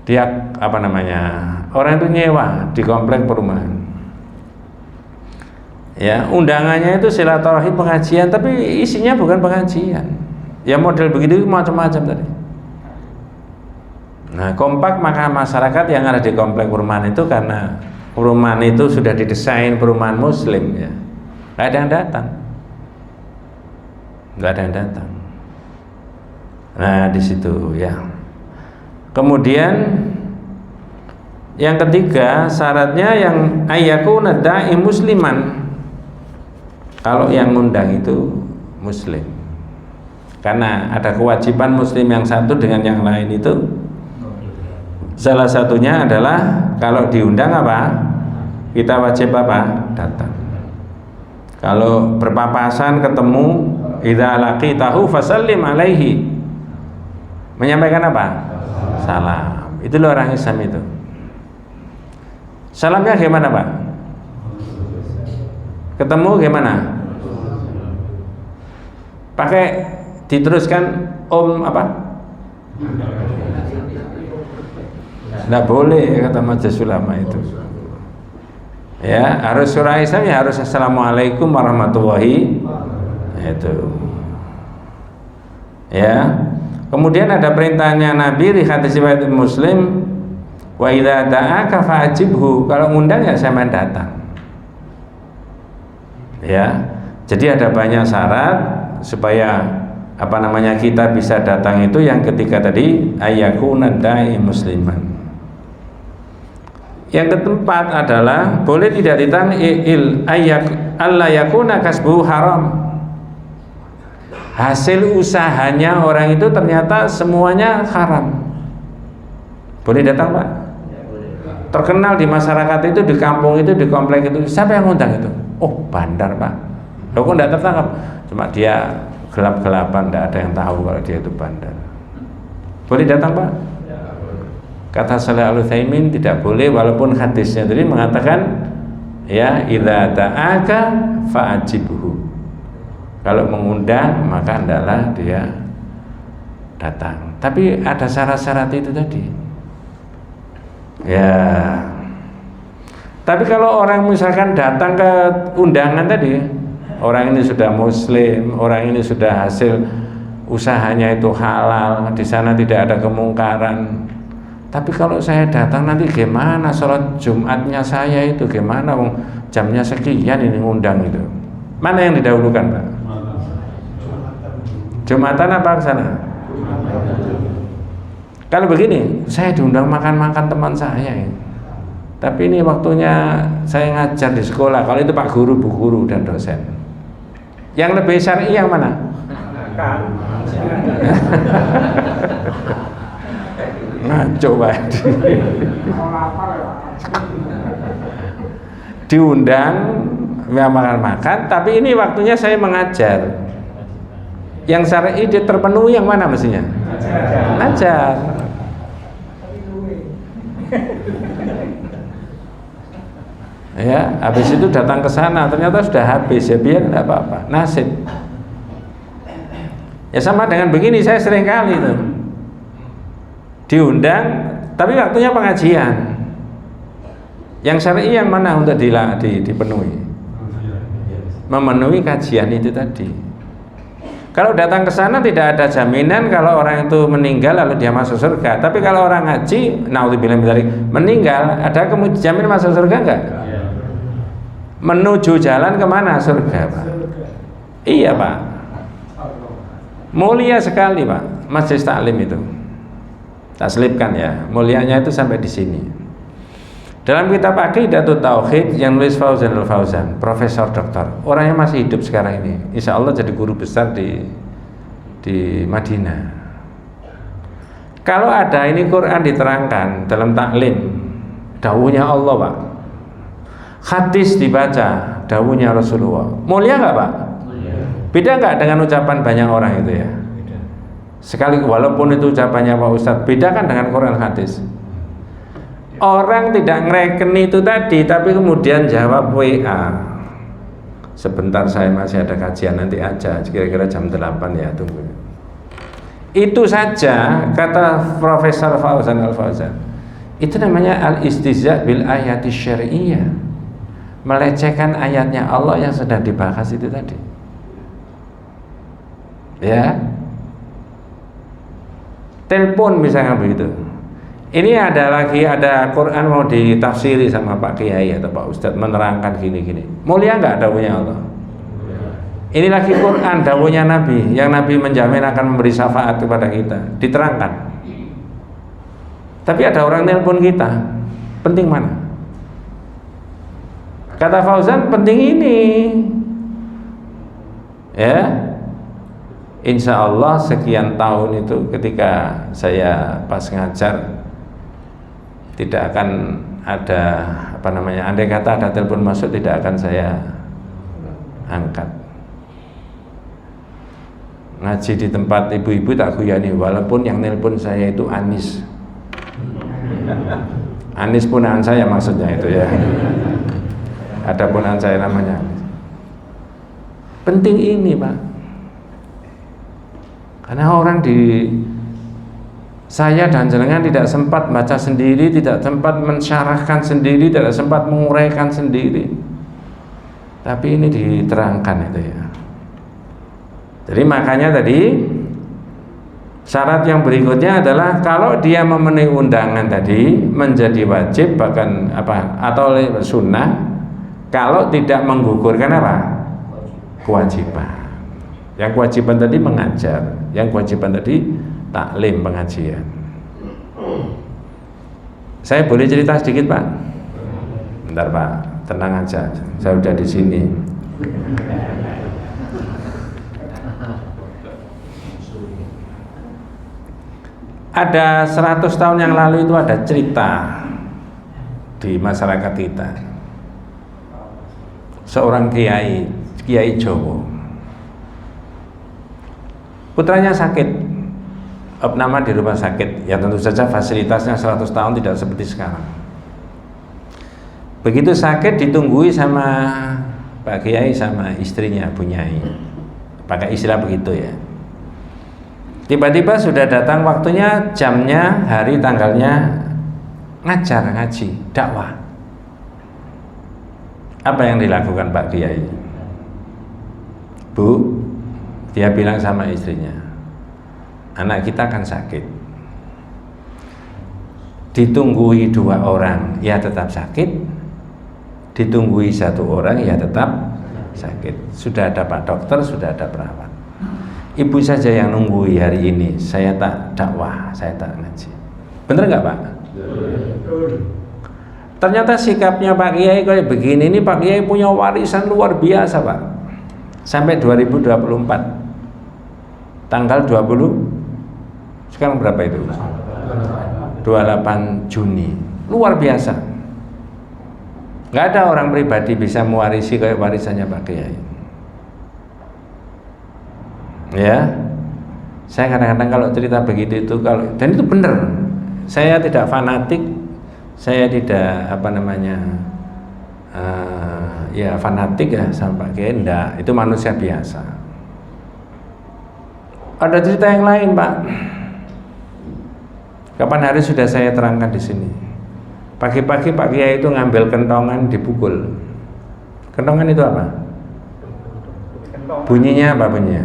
Dia apa namanya? Orang itu nyewa di komplek perumahan. Ya, undangannya itu silaturahim pengajian, tapi isinya bukan pengajian. Ya model begitu macam-macam tadi. Nah, kompak maka masyarakat yang ada di komplek perumahan itu karena perumahan itu sudah didesain perumahan muslim ya. Nggak ada yang datang. Nggak ada yang datang. Nah, di situ ya. Kemudian yang ketiga syaratnya yang ayyakuna da'i musliman. Kalau yang ngundang itu muslim. Karena ada kewajiban muslim yang satu dengan yang lain itu. Salah satunya adalah kalau diundang apa? Kita wajib apa? Datang. Kalau berpapasan ketemu, idza laqitahu fasallim alaihi. Menyampaikan apa? Salam. Itu loh orang Islam itu. Salamnya gimana, Pak? Ketemu gimana? Pakai diteruskan apa? Nggak boleh kata majelis ulama itu. Ya, harus surah Islam ya harus assalamualaikum warahmatullahi itu. Ya. Kemudian ada perintahnya Nabi di hadis riwayat Muslim, wa idza da'aka fa'ajibhu. Kalau ngundang ya saya datang. Ya. Jadi ada banyak syarat supaya apa namanya kita bisa datang itu yang ketiga tadi ayyakuna da'i musliman. Yang keempat adalah boleh tidak ditang alla yakuna kasbu haram. Hasil usahanya orang itu ternyata semuanya haram. Boleh datang, Pak? Terkenal di masyarakat itu, di kampung itu, di komplek itu, siapa yang ngundang itu? Oh, bandar, Pak. Loh, kok tidak tertangkap? Cuma dia gelap-gelapan, tidak ada yang tahu kalau dia itu bandar. Boleh datang, Pak? Kata Shalih Al-Utsaimin tidak boleh, walaupun hadisnya tadi mengatakan ya idza ta'aka fa'ajibhu. Kalau mengundang maka hendaklah dia datang. Tapi ada syarat-syarat itu tadi. Ya. Tapi kalau orang misalkan datang ke undangan tadi, orang ini sudah muslim, orang ini sudah hasil usahanya itu halal, di sana tidak ada kemungkaran. Tapi kalau saya datang nanti gimana sholat Jumatnya saya itu gimana? Jamnya sekian ini ngundang itu. Mana yang didahulukan, Pak? Jumatan apa ke sana? Kalau begini, saya diundang makan-makan teman saya ini. Tapi ini waktunya saya ngajar di sekolah. Kalau itu Pak Guru, Bu Guru dan dosen. Yang lebih syar'i yang mana? Ngaco banget. Diundang makan-makan, tapi ini waktunya saya mengajar. Yang syar'i dia terpenuhi yang mana mestinya? Ngajar. Ya, habis itu datang ke sana ternyata sudah habis, ya biar tidak apa-apa, nasib. Ya sama dengan begini, saya sering kali tuh diundang, tapi waktunya pengajian. Yang syar'i yang mana untuk dipenuhi? Memenuhi kajian itu tadi. Kalau datang ke sana tidak ada jaminan kalau orang itu meninggal lalu dia masuk surga. Tapi kalau orang ngaji, naudzubillah min dzalik, meninggal, ada jamin masuk surga enggak? Menuju jalan kemana? Surga, Pak. Iya, Pak. Mulia sekali, Pak, Majelis Taklim itu. Tak selipkan ya, mulianya itu sampai di sini. Dalam kitab Aqidatut Tauhid yang nulis Fauzan Al-Fauzan, Profesor Doktor, orangnya masih hidup sekarang ini. Insya Allah jadi guru besar di Madinah. Kalau ada ini Quran diterangkan dalam taklim, dawuhnya Allah, Pak. Hadis dibaca, dawuhnya Rasulullah. Mulia nggak, Pak? Beda nggak dengan ucapan banyak orang itu ya? Sekali walaupun itu ucapannya Pak Ustadz, beda kan dengan Quran hadis. Orang tidak ngerekeni itu tadi, tapi kemudian jawab WA. Sebentar saya masih ada kajian, nanti aja, kira-kira jam 8 ya, tunggu. Itu saja kata Profesor Fauzan Al-Fauzan. Itu namanya al-istihza bil ayati syar'iyyah. Melecehkan ayatnya Allah yang sedang dibahas itu tadi. Ya. Telepon misalnya begitu. Ini ada Quran mau ditafsiri sama Pak Kiai atau Pak Ustadz menerangkan gini-gini. Mulia nggak dawuhnya Allah? Ini lagi Quran dawuhnya Nabi, yang Nabi menjamin akan memberi syafaat kepada kita, diterangkan. Tapi ada orang nelpon kita, penting mana? Kata Fauzan penting ini. Ya. Insya Allah sekian tahun itu ketika saya pas ngajar tidak akan ada andai kata ada telepon masuk tidak akan saya angkat. Ngaji di tempat ibu-ibu tak guyani, walaupun yang nelpon saya itu Anis. Anis punaan saya maksudnya itu ya. Ada punaan saya namanya Anis. Penting ini, Pak. Karena orang saya dan jenengan tidak sempat baca sendiri, tidak sempat mensyarahkan sendiri, tidak sempat menguraikan sendiri. Tapi ini diterangkan itu ya. Jadi makanya tadi syarat yang berikutnya adalah kalau dia memenuhi undangan tadi menjadi wajib bahkan atau sunnah kalau tidak menggugurkan kewajiban. Yang kewajiban tadi mengajar, yang kewajiban tadi taklim pengajian. Saya boleh cerita sedikit, Pak? Bentar, Pak, tenang aja. Saya udah di sini. Ada 100 tahun yang lalu itu ada cerita di masyarakat kita. Seorang kiai Jawa. Putranya sakit, opname di rumah sakit. Ya tentu saja fasilitasnya 100 tahun tidak seperti sekarang. Begitu sakit ditunggui sama Pak Kiai sama istrinya Bu Nyai. Pakai istilah begitu ya. Tiba-tiba sudah datang waktunya, jamnya, hari, tanggalnya ngaji, dakwah. Apa yang dilakukan Pak Kiai? Bu, dia bilang sama istrinya, anak kita kan sakit. Ditunggui 2 orang, ya tetap sakit. Ditunggui 1 orang, ya tetap sakit. Sudah ada Pak Dokter, sudah ada perawat. Ibu saja yang nunggui hari ini, saya tak dakwah, saya tak ngaji. Bener nggak, Pak? Ternyata sikapnya Pak Kiai kayak begini, ini Pak Kiai punya warisan luar biasa, Pak. Sampai 2024 tanggal 20 sekarang berapa itu? 28 Juni. Luar biasa. Nggak ada orang pribadi bisa mewarisi kayak warisannya Pak Kiai. Ya, saya kadang-kadang kalau cerita begitu itu dan itu benar. Saya tidak fanatik, saya tidak ya fanatik ya sama Pak Kiai, enggak, itu manusia biasa. Ada cerita yang lain, Pak. Kapan hari sudah saya terangkan di sini. Pagi-pagi Pak Kiai itu ngambil kentongan dipukul. Kentongan itu apa? Bunyinya apa bunyinya?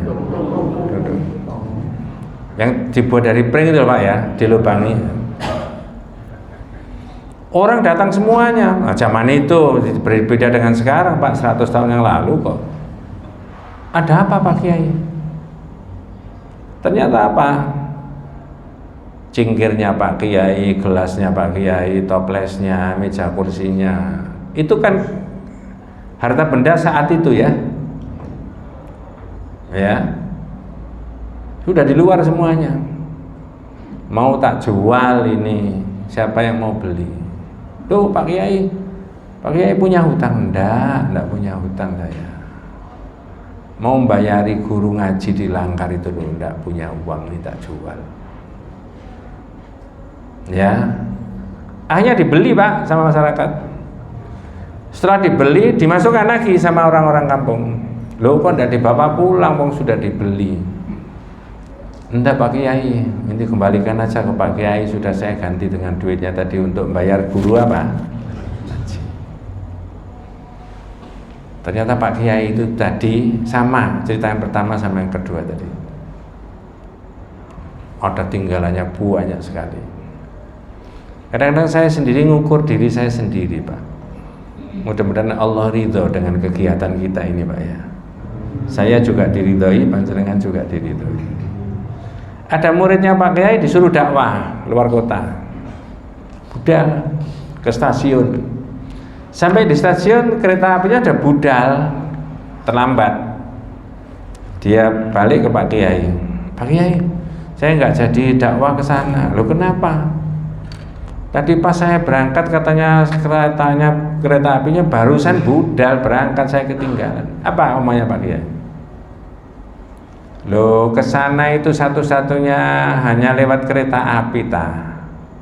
Yang dibuat dari pring itu Pak ya, dilubangi. Orang datang semuanya. Nah, zaman itu berbeda dengan sekarang Pak, 100 tahun yang lalu kok. Ada apa Pak Kiai? Ternyata apa? Cingkirnya Pak Kiai, gelasnya Pak Kiai, toplesnya, meja kursinya, itu kan harta benda saat itu ya. Ya. Sudah di luar semuanya. Mau tak jual ini, siapa yang mau beli? Tuh Pak Kiai punya hutang? Enggak punya hutang saya. Mau membayari guru ngaji di Langkar itu loh, enggak punya uang, ini tak jual. Ya, akhirnya dibeli Pak sama masyarakat. Setelah dibeli, dimasukkan lagi sama orang-orang kampung. Loh kok tidak dibawa pulang, wong sudah dibeli. Enggak Pak Kiai, ini kembalikan aja ke Pak Kiai, sudah saya ganti dengan duitnya tadi untuk bayar guru apa? Ternyata Pak Kiai itu tadi sama cerita yang pertama sama yang kedua tadi. Ada tinggalannya banyak sekali. Kadang-kadang saya sendiri ngukur diri saya sendiri Pak. Mudah-mudahan Allah ridho dengan kegiatan kita ini Pak ya. Saya juga diridhoi, panjenengan juga diridhoi. Ada muridnya Pak Kiai disuruh dakwah luar kota, budal ke stasiun. Sampai di stasiun kereta apinya ada budal, terlambat. Dia balik ke Pak Kiai. Pak Kiai, saya nggak jadi dakwah ke sana. Loh kenapa? Tadi pas saya berangkat katanya kereta apinya barusan budal berangkat, saya ketinggalan. Apa omongnya Pak Kiai? Loh kesana itu satu-satunya hanya lewat kereta api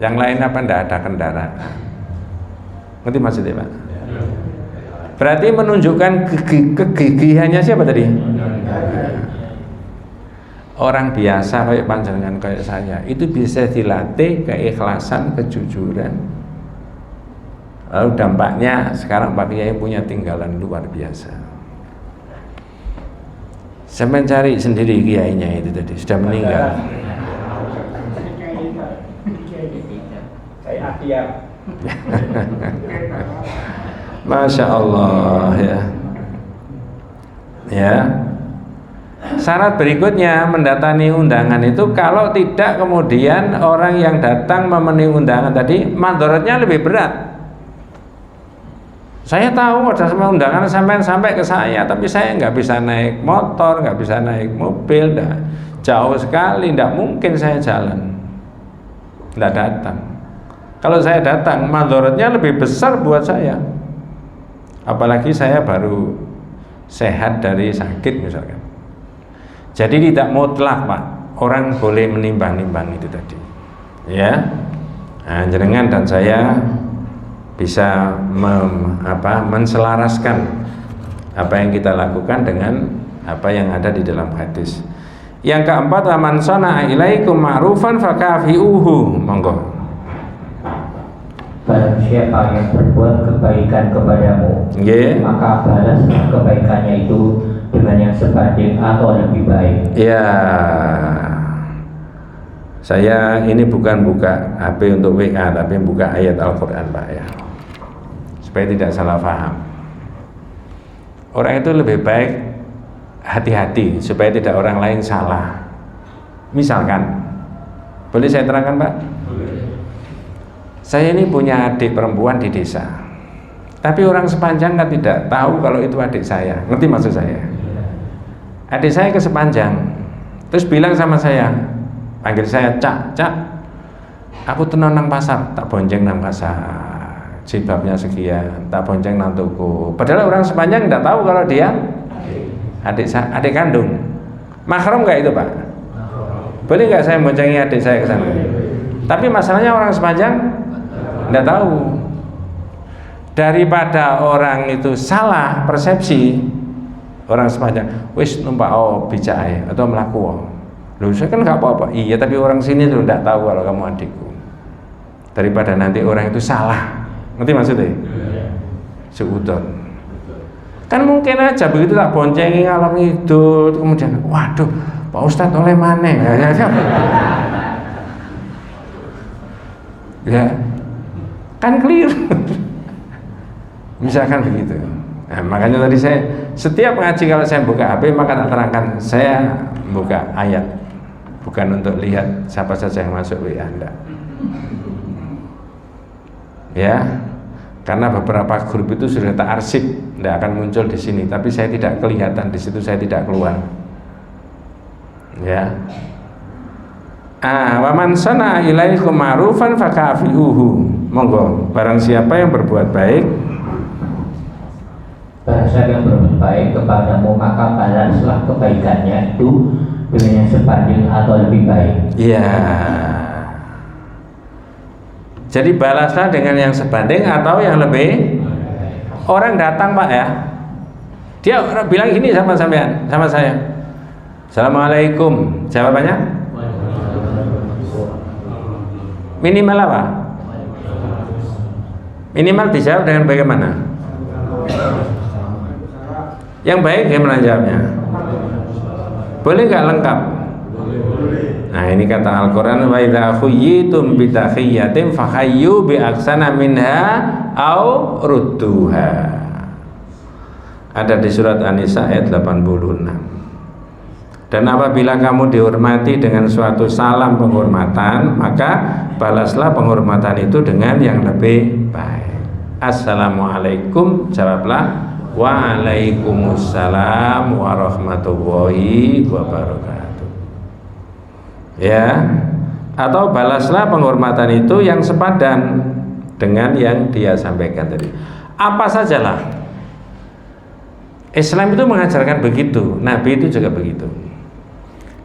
yang lain apa ndak ada kendaraan. Ngerti maksudnya Pak? Berarti menunjukkan kegigihannya siapa tadi? Orang biasa kayak panjenengan kayak saya itu bisa dilatih keikhlasan, kejujuran. Lalu dampaknya sekarang Pak Kiai punya tinggalan luar biasa. Saya mencari sendiri kiainya itu tadi sudah meninggal. Saya Atia. Masya Allah ya. Ya. Syarat berikutnya mendatangi undangan itu kalau tidak kemudian orang yang datang memenuhi undangan tadi mandorotnya lebih berat. Saya tahu ada semua undangan sampai ke saya, tapi saya nggak bisa naik motor, nggak bisa naik mobil, jauh sekali, nggak mungkin saya jalan, nggak datang. Kalau saya datang, mandorotnya lebih besar buat saya. Apalagi saya baru sehat dari sakit misalkan. Jadi tidak mutlak Pak, orang boleh menimbang-nimbang itu tadi. Ya, nah, jenengan dan saya bisa menselaraskan apa yang kita lakukan dengan apa yang ada di dalam hadis. Yang keempat, man sana'a ilaikum ma'rufan fakafi'uhu. Monggo. Barang siapa yang berbuat kebaikan kepadamu, maka balas kebaikannya itu dengan yang sebanding atau lebih baik. Ya, saya ini bukan buka HP untuk WA, tapi buka ayat Al-Quran Pak ya, supaya tidak salah paham. Orang itu lebih baik hati-hati supaya tidak orang lain salah. Misalkan, boleh saya terangkan Pak? Saya ini punya adik perempuan di desa, tapi orang Sepanjang kan tidak tahu kalau itu adik saya. Ngerti maksud saya? Adik saya ke Sepanjang, terus bilang sama saya, panggil saya Cak, aku tenan nang pasar, tak bonceng nang pasar, jilbabnya sekian, tak bonceng nang toko. Padahal orang Sepanjang tidak tahu kalau dia adik kandung. Mahram nggak itu Pak? Boleh nggak saya boncengi adik saya ke sana? Tapi masalahnya orang Sepanjang tidak tahu. daripada orang itu salah persepsi, orang sepanjang wis numpak bicae atau melaku. Loh, saya kan nggak apa-apa. Iya, tapi orang sini tuh nggak tahu kalau kamu adikku. Daripada nanti orang itu salah. Ngerti maksudnya? Seudon. Kan mungkin aja begitu tak boncengi ngalor ngidul, kemudian waduh, Pak Ustadz oleh mana? Ya, kan clear. Misalkan begitu. Nah, makanya tadi saya setiap ngaji kalau saya buka HP maka tak terangkan saya buka ayat, bukan untuk lihat siapa saja yang masuk WA Anda. Ya, karena beberapa grup itu sudah tak arsip, tidak akan muncul di sini, tapi saya tidak kelihatan di situ, saya tidak keluar. Ya. Wa man sana ilaikum ma'rufan fakafi'uhu. Monggo, barang siapa yang berbuat baik, barang siapa yang berbuat baik kepadamu maka balaslah kebaikannya itu dengan yang sebanding atau lebih baik. Iya. Jadi balaslah dengan yang sebanding atau yang lebih. Orang datang Pak ya, dia bilang gini sama sampean, sama saya, Assalamualaikum. Jawabannya minimal apa? Minimal dijawab dengan bagaimana? Yang baik gimana jawabnya? Boleh nggak lengkap? Nah, ini kata Al-Quran, wa idza khuyyitum bi tahiyyatin fahayyu bi aksana minha au rudduha. Ada di surat An-Nisa ayat 86. Dan apabila kamu dihormati dengan suatu salam penghormatan, maka balaslah penghormatan itu dengan yang lebih baik. Assalamualaikum, jawablah waalaikumsalam warahmatullahi wabarakatuh. Ya, atau balaslah penghormatan itu yang sepadan dengan yang dia sampaikan tadi. Apa sajalah. Islam itu mengajarkan begitu, Nabi itu juga begitu.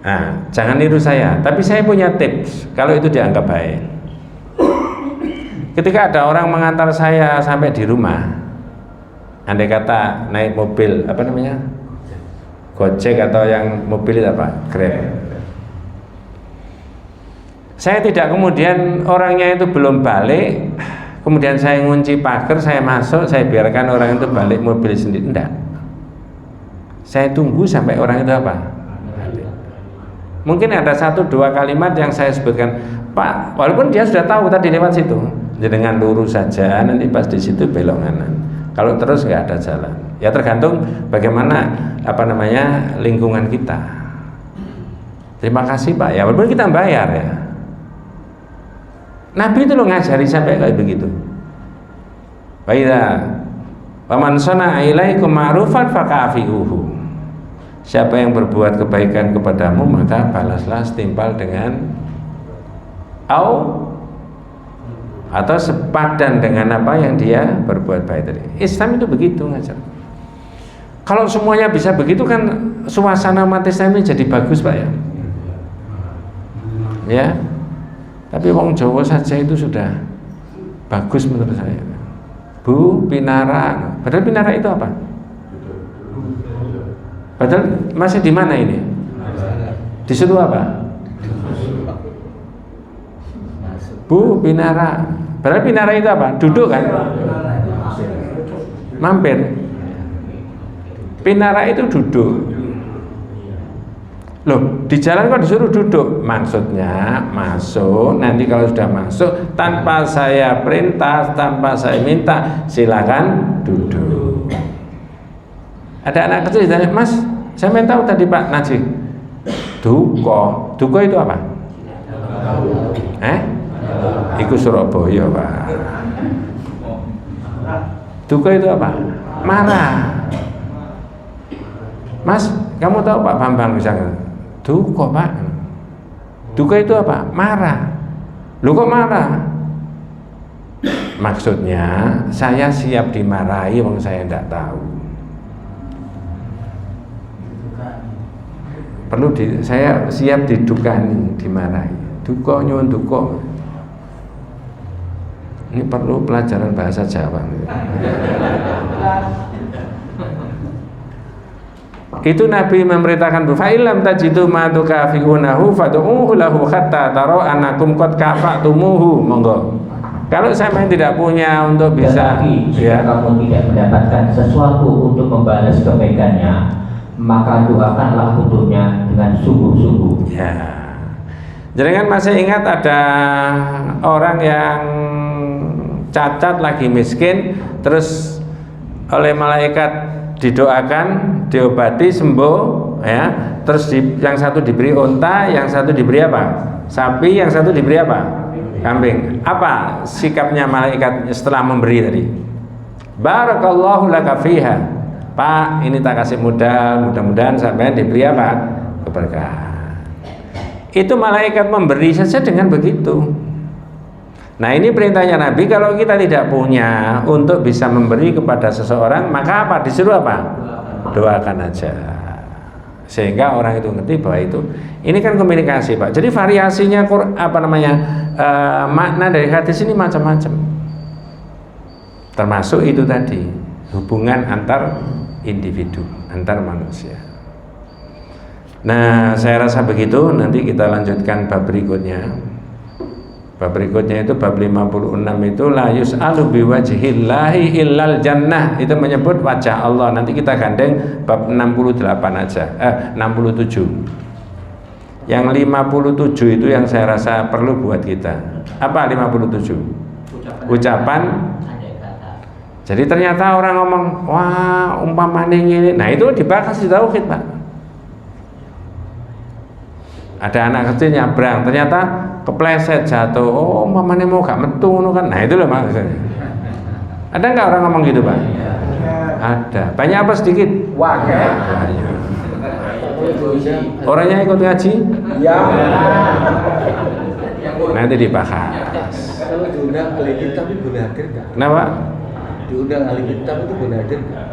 Nah, jangan niru saya, tapi saya punya tips kalau itu dianggap baik. Ketika ada orang mengantar saya sampai di rumah, andai kata naik mobil, apa namanya? Gojek atau yang mobil itu apa? Grab. Saya tidak kemudian orangnya itu belum balik, kemudian saya ngunci pagar, saya masuk, saya biarkan orang itu balik mobil sendiri. Enggak. Saya tunggu sampai orang itu apa? Balik. Mungkin ada 1-2 kalimat yang saya sebutkan, Pak, walaupun dia sudah tahu tadi lewat situ, dengan lurus saja, nanti pas di situ belok kanan. Kalau terus nggak ada jalan. Ya tergantung bagaimana lingkungan kita. Terima kasih Pak ya, walaupun kita bayar ya. Nabi itu loh ngajari sampai kayak begitu. Wa idza faman sana ilaikum ma'rufan fakafi'uhu. Siapa yang berbuat kebaikan kepadamu maka balaslah setimpal dengan atau sepadan dengan apa yang dia berbuat baik tadi. Islam itu begitu ngajar. Kalau semuanya bisa begitu kan suasana umat Islam ini jadi bagus Pak ya. Ya. Tapi wong Jawa saja itu sudah bagus menurut saya. Bu, pinara. Padahal pinara itu apa? Padahal masih di mana ini? Disuruh apa? Bu, pinara. Padahal pinara itu apa? Duduk kan? Mampir. Pinara itu duduk. Loh, di jalan kok disuruh duduk? Maksudnya masuk, nanti kalau sudah masuk tanpa saya perintah, tanpa saya minta, silakan duduk. Ada anak kecil ditanya, Mas, saya mau tahu tadi Pak Najib, duko itu apa? Iku Surabaya Pak. Duko itu apa? Marah. Mas, kamu tahu Pak Bambang misalnya? Duka Pak. Duka itu apa? Marah. Lu kok marah? Maksudnya saya siap dimarahi wong saya tidak tahu. Saya siap didukani, dimarahi. Duka nyuwun duka. Ini perlu pelajaran bahasa Jawa. Itu Nabi memerintahkan fa'ilam tajidu ma tukafi'unahu fad'uhu lahu hatta taro anakum qad kafa'tumuhu. Monggo. Kalau sampai tidak punya untuk bisa jika kamu tidak mendapatkan sesuatu untuk membalas kebaikannya, maka doakanlah untuknya dengan sungguh-sungguh. Ya. Jadi kan masih ingat ada orang yang cacat lagi miskin, terus oleh malaikat didoakan, diobati, sembuh, ya. Terus yang satu diberi unta, yang satu diberi apa? Sapi, yang satu diberi apa? Kambing. Apa sikapnya malaikat setelah memberi tadi? Barakallahu laka fiha. Pak, ini tak kasih modal, mudah-mudahan sampai diberi apa? Keberkahan. Itu malaikat memberi saja dengan begitu. Nah, ini perintahnya Nabi, kalau kita tidak punya untuk bisa memberi kepada seseorang, maka apa? Disuruh apa? Doakan aja. Sehingga orang itu ngerti bahwa itu ini kan komunikasi, Pak. Jadi variasinya makna dari hadis ini macam-macam. Termasuk itu tadi, hubungan antar individu, antar manusia. Nah, saya rasa begitu. Nanti kita lanjutkan bab berikutnya. Bab berikutnya itu bab 56 itu la yus'alu biwajhillahi illal jannah. Itu menyebut wajah Allah. Nanti kita gandeng bab 68 aja. 67. Yang 57 itu yang saya rasa perlu buat kita. Apa 57? Ucapan. Jadi ternyata orang ngomong, wah umpamanya ini. Nah itu dibahas di tauhid, Pak. Ada anak kecil nyabrang, ternyata kepleset jatuh. Oh, mamane mau gak metu kan. Nah, itu loh maksudnya. Ada enggak orang ngomong gitu, Pak? Ada. Banyak apa sedikit? Banyak. Orangnya ikut ngaji? Ya. Nanti dibahas. Kalau diundang ahli kitab itu boleh hadir nggak? Kenapa? Diundang ahli kitab itu boleh hadir nggak?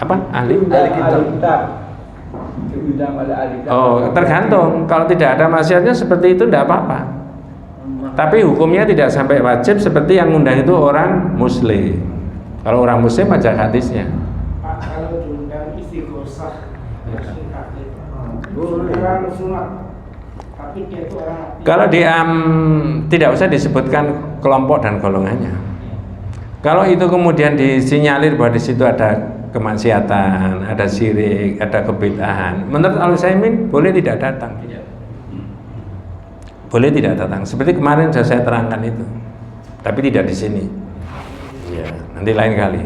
Apa? Ahli? Ahli kitab. Oh, tergantung. Kalau tidak ada maksiatnya seperti itu tidak apa-apa. Tapi hukumnya tidak sampai wajib seperti yang undang itu orang muslim. Kalau orang muslim aja hadisnya. Pak, kalau diundang istighosah, tapi dia itu orang. Kalau tidak usah disebutkan kelompok dan golongannya. Kalau itu kemudian disinyalir bahwa di situ ada kemaksiatan, ada syirik, ada kebid'ahan, menurut Al-Utsaimin boleh tidak datang. Boleh tidak datang. Seperti kemarin sudah saya terangkan itu. Tapi tidak di sini. Ya, nanti lain kali.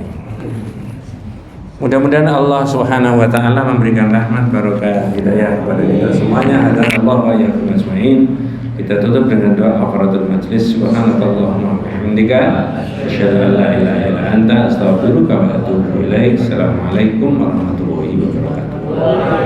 Mudah-mudahan Allah Subhanahu wa taala memberikan rahmat barokah hidayah kepada kita semuanya. Hadanallahu wa iyyakum ajmain. Kita tutup dengan doa kafaratul majlis. Subhanakallahumma wa bihamdika asyhadu an la ilaha illa anta astaghfiruka wa atubu ilaik. Assalamualaikum warahmatullahi wabarakatuh.